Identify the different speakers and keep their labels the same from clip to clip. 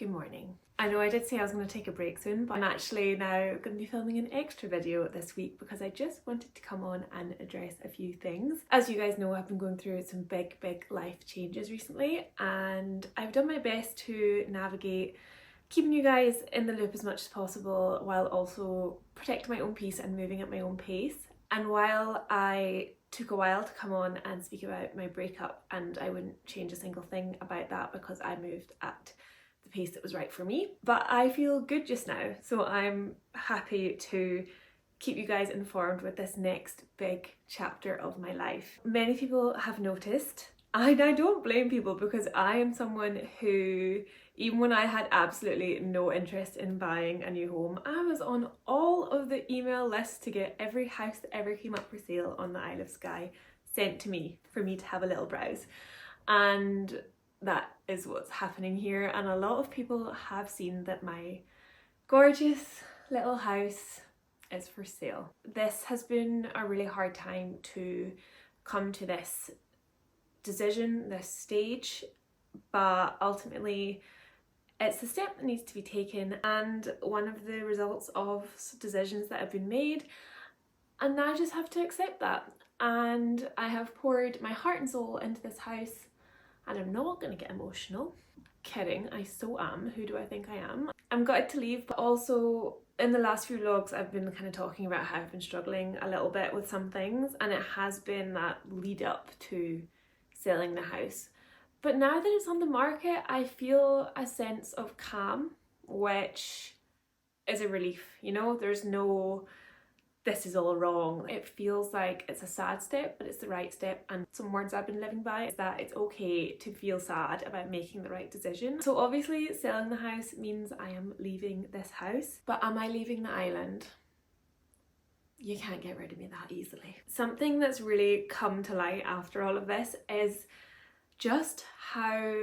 Speaker 1: Good morning. I know I did say I was going to take a break soon, but I'm actually now going to be filming an extra video this week because I just wanted to come on and address a few things. As you guys know, I've been going through some big life changes recently, and I've done my best to navigate keeping you guys in the loop as much as possible while also protecting my own peace and moving at my own pace. And while I took a while to come on and speak about my breakup, and I wouldn't change a single thing about that because I moved at the pace that was right for me, but I feel good just now, so I'm happy to keep you guys informed with this next big chapter of my life. Many people have noticed, and I don't blame people because I am someone who, even when I had absolutely no interest in buying a new home, I was on all of the email lists to get every house that ever came up for sale on the Isle of Skye sent to me for me to have a little browse. And that is what's happening here, and a lot of people have seen that my gorgeous little house is for sale. This has been a really hard time to come to this decision, this stage, but ultimately it's the step that needs to be taken and one of the results of decisions that have been made, and I just have to accept that. And I have poured my heart and soul into this house, and I'm not gonna get emotional. Kidding, I so am. Who do I think I am? I'm gutted to leave, but also in the last few vlogs I've been kind of talking about how I've been struggling a little bit with some things, and it has been that lead up to selling the house. But now that it's on the market, I feel a sense of calm, which is a relief, you know? There's no, this is all wrong. It feels like it's a sad step, but it's the right step. And some words I've been living by is that it's okay to feel sad about making the right decision. So obviously selling the house means I am leaving this house, but am I leaving the island? You can't get rid of me that easily. Something that's really come to light after all of this is just how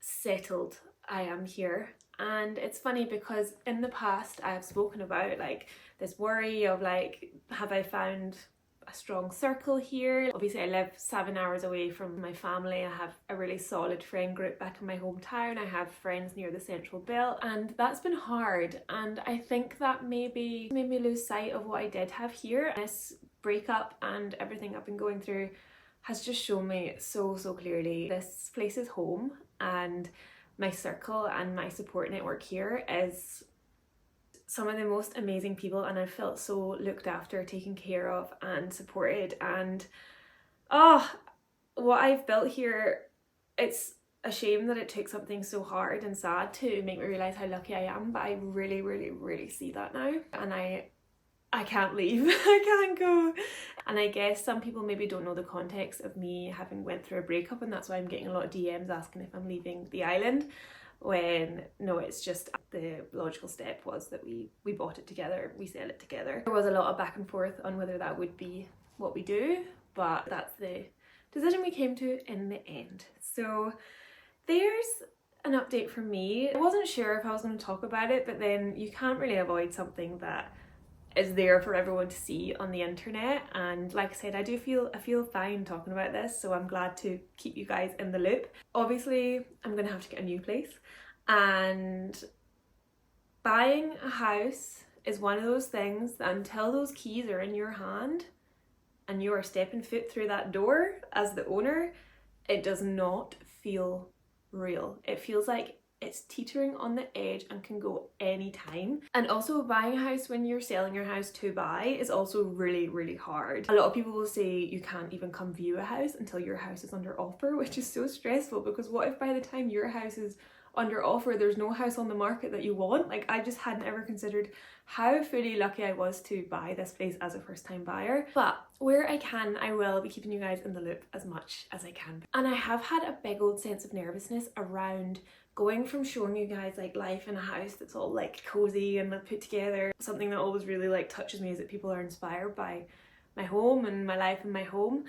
Speaker 1: settled I am here. And it's funny because in the past I have spoken about like this worry of like, have I found a strong circle here? Obviously I live 7 hours away from my family. I have a really solid friend group back in my hometown. I have friends near the central belt, and that's been hard, and I think that maybe made me lose sight of what I did have here. This breakup and everything I've been going through has just shown me so clearly this place is home, and my circle and my support network here is some of the most amazing people, and I've felt so looked after, taken care of and supported. And what I've built here, it's a shame that it took something so hard and sad to make me realise how lucky I am, but I really see that now, and I can't leave. I can't go. And I guess some people maybe don't know the context of me having went through a breakup, and that's why I'm getting a lot of DMs asking if I'm leaving the island, when no, it's just the logical step was that we bought it together, we sell it together. There was a lot of back and forth on whether that would be what we do, but that's the decision we came to in the end. So there's an update from me. I wasn't sure if I was going to talk about it, but then you can't really avoid something that is there for everyone to see on the internet. And like I said, I feel fine talking about this, so I'm glad to keep you guys in the loop. Obviously I'm gonna have to get a new place, and buying a house is one of those things that until those keys are in your hand and you are stepping foot through that door as the owner, it does not feel real. It feels like it's teetering on the edge and can go anytime. And also buying a house when you're selling your house to buy is also really hard. A lot of people will say you can't even come view a house until your house is under offer, which is so stressful, because what if by the time your house is under offer there's no house on the market that you want? Like, I just hadn't ever considered how fully lucky I was to buy this place as a first time buyer. But where I can, I will be keeping you guys in the loop as much as I can. And I have had a big old sense of nervousness around going from showing you guys like life in a house that's all like cozy and put together. Something that always really like touches me is that people are inspired by my home and my life in my home.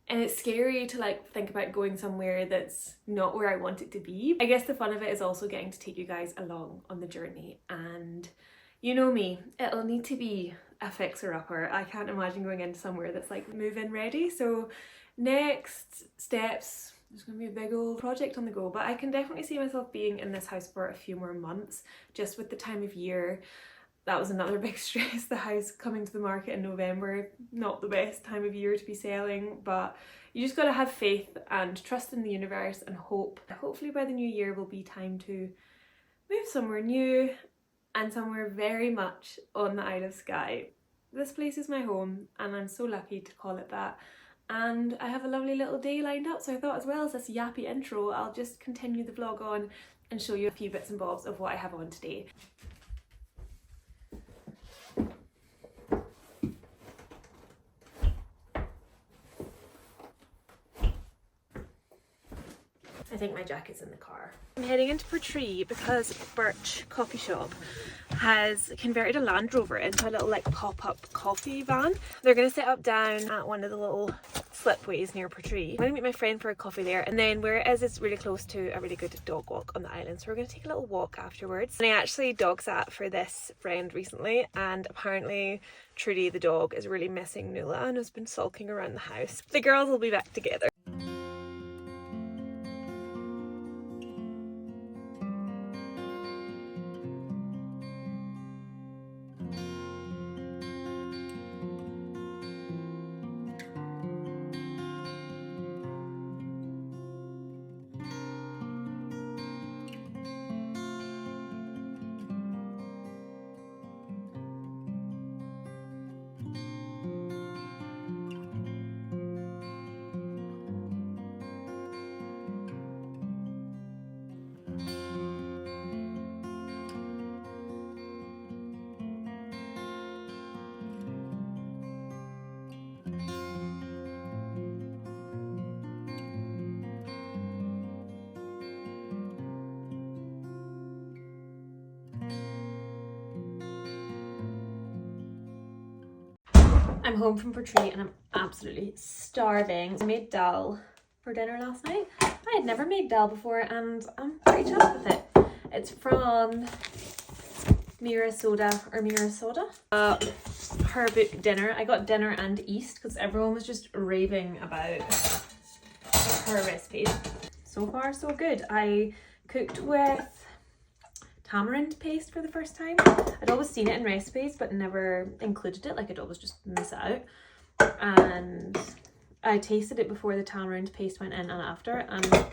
Speaker 1: And it's scary to like think about going somewhere that's not where I want it to be. I guess the fun of it is also getting to take you guys along on the journey, and you know me, it'll need to be a fixer-upper. I can't imagine going into somewhere that's like move-in ready. So next steps, There's going to be a big old project on the go, but I can definitely see myself being in this house for a few more months, just with the time of year. That was another big stress, the house coming to the market in November. Not the best time of year to be selling, but you just got to have faith and trust in the universe and hope. Hopefully by the new year will be time to move somewhere new and somewhere very much on the Isle of Skye. This place is my home and I'm so lucky to call it that. And I have a lovely little day lined up, so I thought as well as this yappy intro, I'll just continue the vlog on and show you a few bits and bobs of what I have on today. I think my jacket's in the car. I'm heading into Portree because Birch Coffee Shop has converted a Land Rover into a little like pop-up coffee van. They're going to set up down at one of the little slipways near Portree. I'm going to meet my friend for a coffee there, and then where it is, it's really close to a really good dog walk on the island, so we're going to take a little walk afterwards. And I actually dog sat for this friend recently, and apparently Trudy the dog is really missing Nuala and has been sulking around the house. The girls will be back together. I'm home from Portree and I'm absolutely starving. I made dal for dinner last night. I had never made dal before and I'm pretty chuffed with it. It's from Mira Soda. Her book Dinner. I got Dinner and East because everyone was just raving about her recipes. So far so good. I cooked with tamarind paste for the first time. I'd always seen it in recipes but never included it, like I'd always just miss it out. And I tasted it before the tamarind paste went in and after, and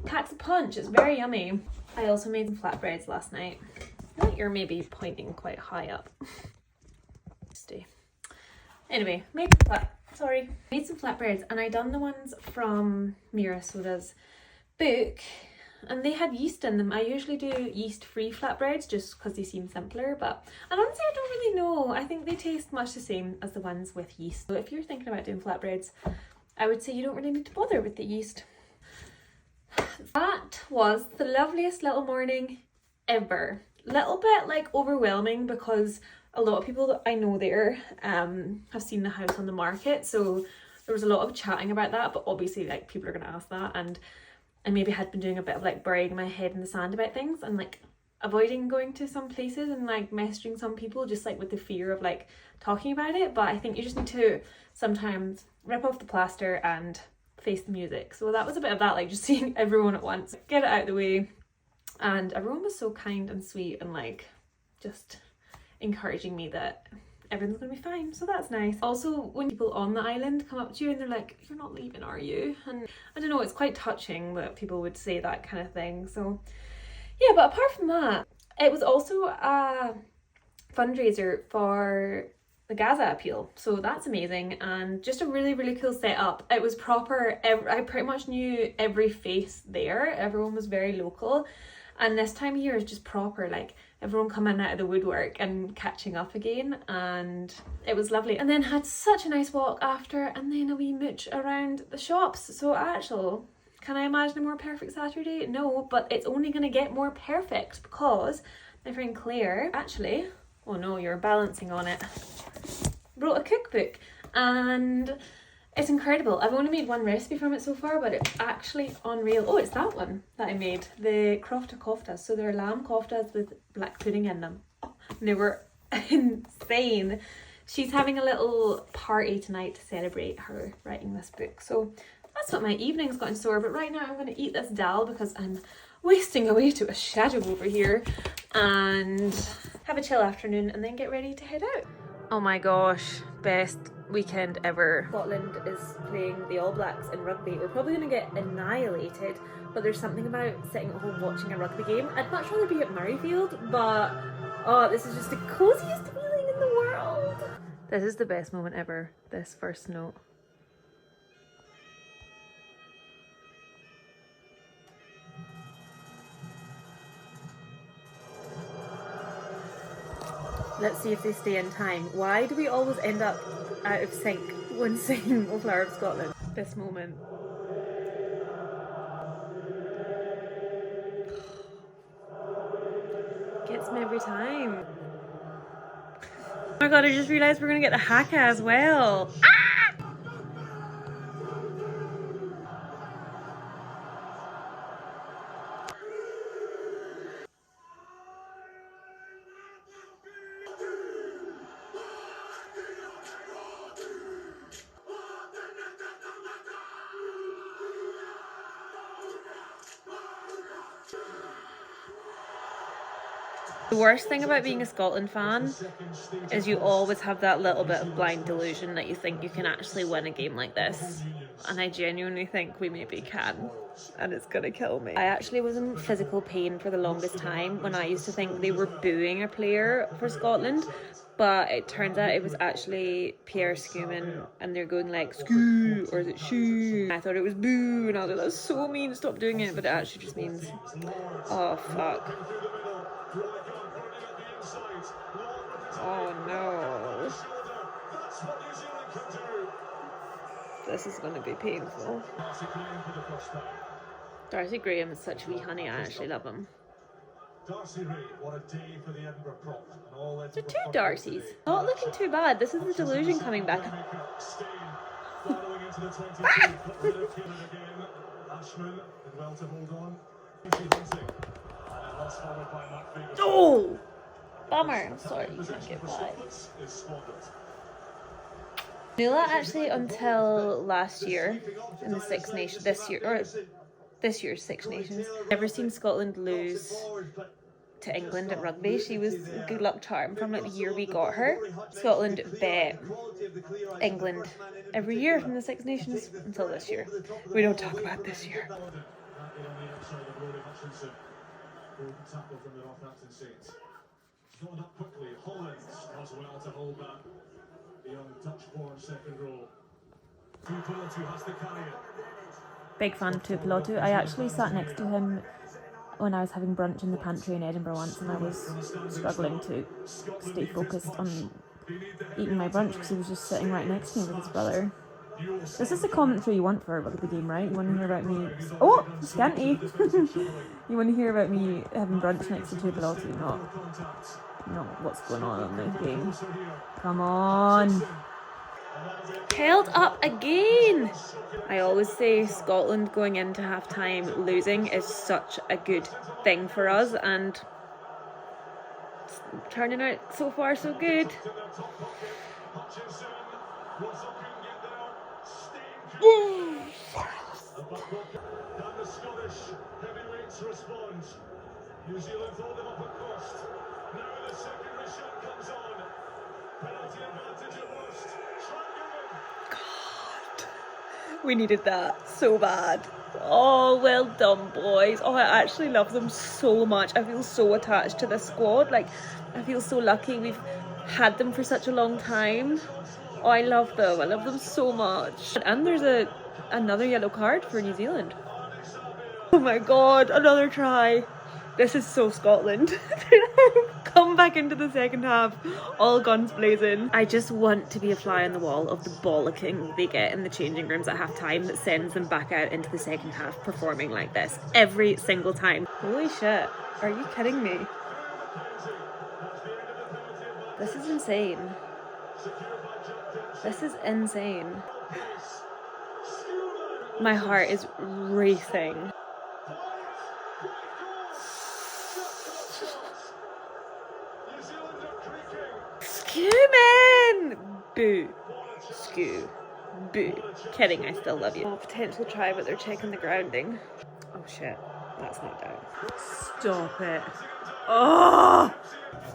Speaker 1: packs a punch. It's very yummy. I also made some flatbreads last night. I feel like you're maybe pointing quite high up. Stay. Anyway, made some flatbreads, and I done the ones from Mira Soda's book. And they had yeast in them. I usually do yeast-free flatbreads just because they seem simpler, and honestly I don't really know. I think they taste much the same as the ones with yeast. So if you're thinking about doing flatbreads, I would say you don't really need to bother with the yeast. That was the loveliest little morning ever. Little bit like overwhelming because a lot of people that I know there have seen the house on the market, so there was a lot of chatting about that, but obviously like people are going to ask that, and I maybe had been doing a bit of like burying my head in the sand about things and like avoiding going to some places and like messaging some people just like with the fear of like talking about it. But I think you just need to sometimes rip off the plaster and face the music. So that was a bit of that, like just seeing everyone at once, get it out of the way. And everyone was so kind and sweet and like just encouraging me that everything's gonna be fine, so that's nice. Also, when people on the island come up to you and they're like, "You're not leaving, are you?" And I don't know, it's quite touching that people would say that kind of thing. So yeah, but apart from that, it was also a fundraiser for the Gaza appeal, so that's amazing, and just a really, really cool setup. It was proper. I pretty much knew every face there. Everyone was very local, and this time of year is just proper, like everyone coming out of the woodwork and catching up again, and it was lovely. And then had such a nice walk after, and then a wee mooch around the shops. So actually, can I imagine a more perfect Saturday? No, but it's only going to get more perfect because my friend Claire actually, oh no, you're balancing on it, wrote a cookbook, and it's incredible. I've only made one recipe from it so far, but it's actually unreal. Oh, it's that one that I made, the crofter koftas. So they're lamb koftas with black pudding in them. Oh, and they were insane. She's having a little party tonight to celebrate her writing this book. So that's what my evening's got in store. But right now I'm going to eat this dal because I'm wasting away to a shadow over here, and have a chill afternoon and then get ready to head out. Oh my gosh, best weekend ever. Scotland is playing the All Blacks in rugby. We're probably going to get annihilated, but there's something about sitting at home watching a rugby game. I'd much rather be at Murrayfield, but oh, this is just the coziest feeling in the world. This is the best moment ever, this first note. Let's see if they stay in time. Why do we always end up out of sync when singing O Flower of Scotland? This moment. Gets me every time. Oh my god, I just realised we're gonna get the haka as well. The worst thing about being a Scotland fan is you always have that little bit of blind delusion that you think you can actually win a game like this. And I genuinely think we maybe can. And it's gonna kill me. I actually was in physical pain for the longest time when I used to think they were booing a player for Scotland. But it turns out it was actually Pierre Schumann, and they're going like "skoo" or is it "shoo"? I thought it was "boo," and I was like, that's so mean, stop doing it. But it actually just means, oh fuck. Oh no. This is going to be painful. Darcy Graham is such a wee honey, I actually love him. There are two Darcys. Not looking too bad. This is the delusion coming back. Oh! Bummer. I'm sorry you didn't get by. Nuala actually until last year in the Six Nations, this year's Six Nations, never seen Scotland lose to England at rugby. She was a good luck charm from like the year we got her. Scotland bet England every year from the Six Nations until this year. We don't talk about this year. Big fan of Tuipulotu. I actually sat next to him when I was having brunch in the pantry in Edinburgh once, and I was struggling to stay focused on eating my brunch because he was just sitting right next to me with his brother. This is the commentary you want for a rugby game, right? You want to hear about me... Oh! Scanty! You want to hear about me having brunch next to Tuipulotu, not what's going on in the game. Come on! Held up again! I always say Scotland going into half-time losing is such a good thing for us, and it's turning out so far so good. New Zealand hold them up at cost. Now the secondary shot comes on. Penalty advantage at worst. God, we needed that so bad. Oh, well done, boys. Oh, I actually love them so much. I feel so attached to this squad. Like, I feel so lucky we've had them for such a long time. Oh, I love them. I love them so much. And there's another yellow card for New Zealand. Oh my god, another try. This is so Scotland. Come back into the second half, all guns blazing. I just want to be a fly on the wall of the bollocking they get in the changing rooms at half time that sends them back out into the second half performing like this every single time. Holy shit, are you kidding me? This is insane. This is insane. My heart is racing. Scumin! Boo. Skew. Boo. Kidding, I still love you. Oh, potential try, but they're checking the grounding. Oh shit, that's not down. Stop it. Oh!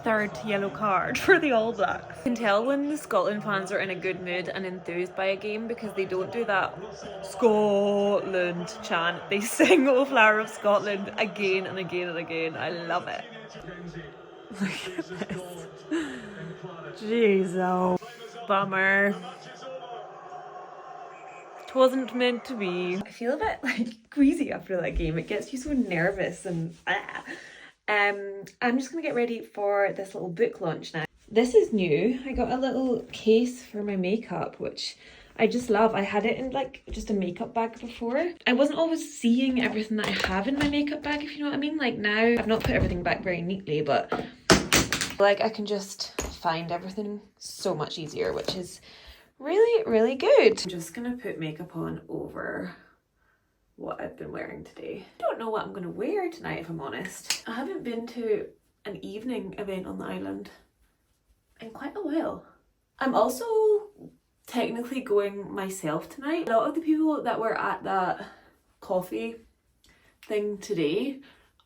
Speaker 1: Third yellow card for the All Blacks. You can tell when the Scotland fans are in a good mood and enthused by a game because they don't do that Scotland chant. They sing "O Flower of Scotland" again and again and again. I love it. Look at this. Jeez, oh. Bummer. It wasn't meant to be. I feel a bit like queasy after that game. It gets you so nervous and I'm just gonna get ready for this little book launch now. This is new. I got a little case for my makeup, which I just love. I had it in like just a makeup bag before. I wasn't always seeing everything that I have in my makeup bag, if you know what I mean. Like now, I've not put everything back very neatly, but like I can just find everything so much easier, which is really, really good. I'm just gonna put makeup on over what I've been wearing today. I don't know what I'm gonna wear tonight, if I'm honest. I haven't been to an evening event on the island in quite a while. I'm also technically going myself tonight. A lot of the people that were at that coffee thing today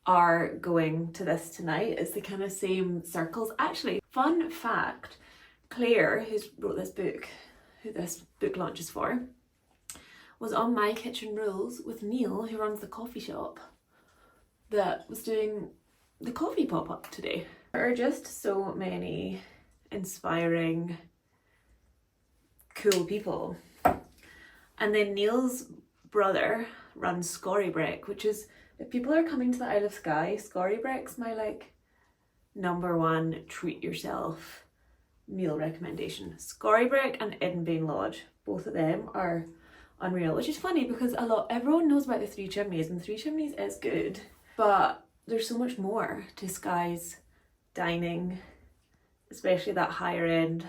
Speaker 1: are going to this tonight. It's the kind of same circles. Actually, fun fact, Claire, who's wrote this book, who this book launch is for, was on My Kitchen Rules with Neil, who runs the coffee shop that was doing the coffee pop-up today. There are just so many inspiring, cool people. And then Neil's brother runs Scorrybreck, which is, if people are coming to the Isle of Skye, Scorrybreck's my like #1 treat yourself meal recommendation. Scorrybreck and Edinburgh Lodge, both of them are unreal, which is funny because everyone knows about the Three Chimneys, and the Three Chimneys is good, but there's so much more to Skye's dining, especially that higher end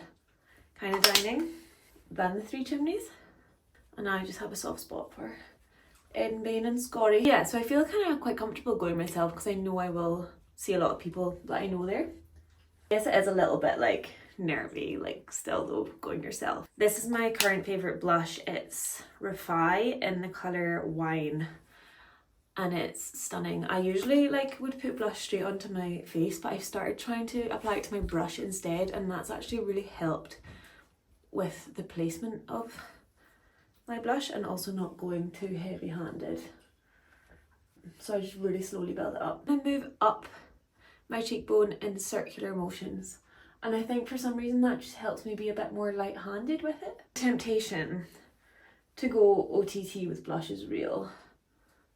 Speaker 1: kind of dining, than the Three Chimneys. And I just have a soft spot for Edinburgh and Scorrie. Yeah, so I feel kind of quite comfortable going myself because I know I will see a lot of people that I know there. I guess it is a little bit like nervy, like still though, going yourself. This is my current favourite blush. It's Refi in the colour Wine, and it's stunning. I usually like would put blush straight onto my face, but I've started trying to apply it to my brush instead, and that's actually really helped with the placement of my blush and also not going too heavy handed. So I just really slowly build it up. I move up my cheekbone in circular motions, and I think for some reason that just helps me be a bit more light-handed with it. Temptation to go OTT with blush is real,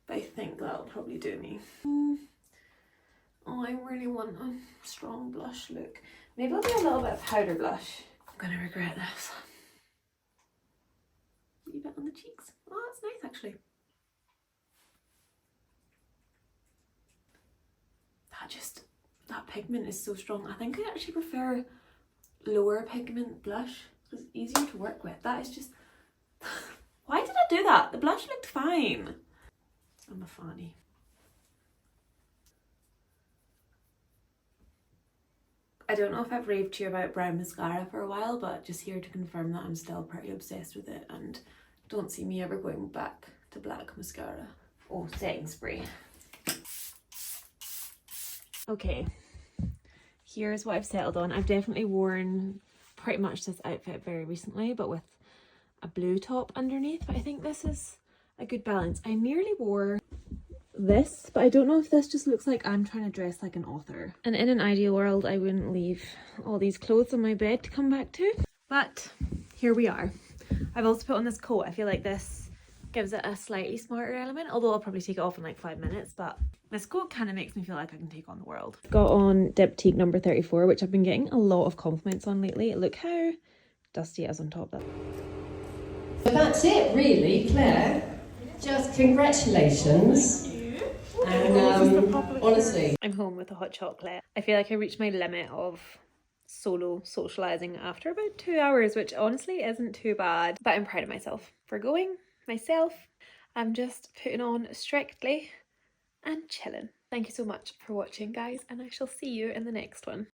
Speaker 1: but I think that'll probably do me. Oh, I really want a strong blush look. Maybe I'll do a little bit of powder blush. I'm gonna regret this. A wee bit on the cheeks. Oh, that's nice actually. That pigment is so strong. I think I actually prefer lower pigment blush because it's easier to work with. That is just... Why did I do that? The blush looked fine. I'm a fanny. I don't know if I've raved to you about brown mascara for a while, but just here to confirm that I'm still pretty obsessed with it and don't see me ever going back to black mascara. Oh, setting spray. Okay, here's what I've settled on. I've definitely worn pretty much this outfit very recently, but with a blue top underneath. But I think this is a good balance. I nearly wore this, but I don't know if this just looks like I'm trying to dress like an author. And in an ideal world, I wouldn't leave all these clothes on my bed to come back to. But here we are. I've also put on this coat. I feel like this gives it a slightly smarter element, although I'll probably take it off in like 5 minutes, but this coat kind of makes me feel like I can take on the world. Got on Diptyque number 34, which I've been getting a lot of compliments on lately. Look how dusty it is on top.
Speaker 2: So that's it really, Claire. Just congratulations. And honestly,
Speaker 1: I'm home with a hot chocolate. I feel like I reached my limit of solo socializing after about 2 hours, which honestly isn't too bad, but I'm proud of myself for going myself. I'm just putting on Strictly and chilling. Thank you so much for watching, guys, and I shall see you in the next one.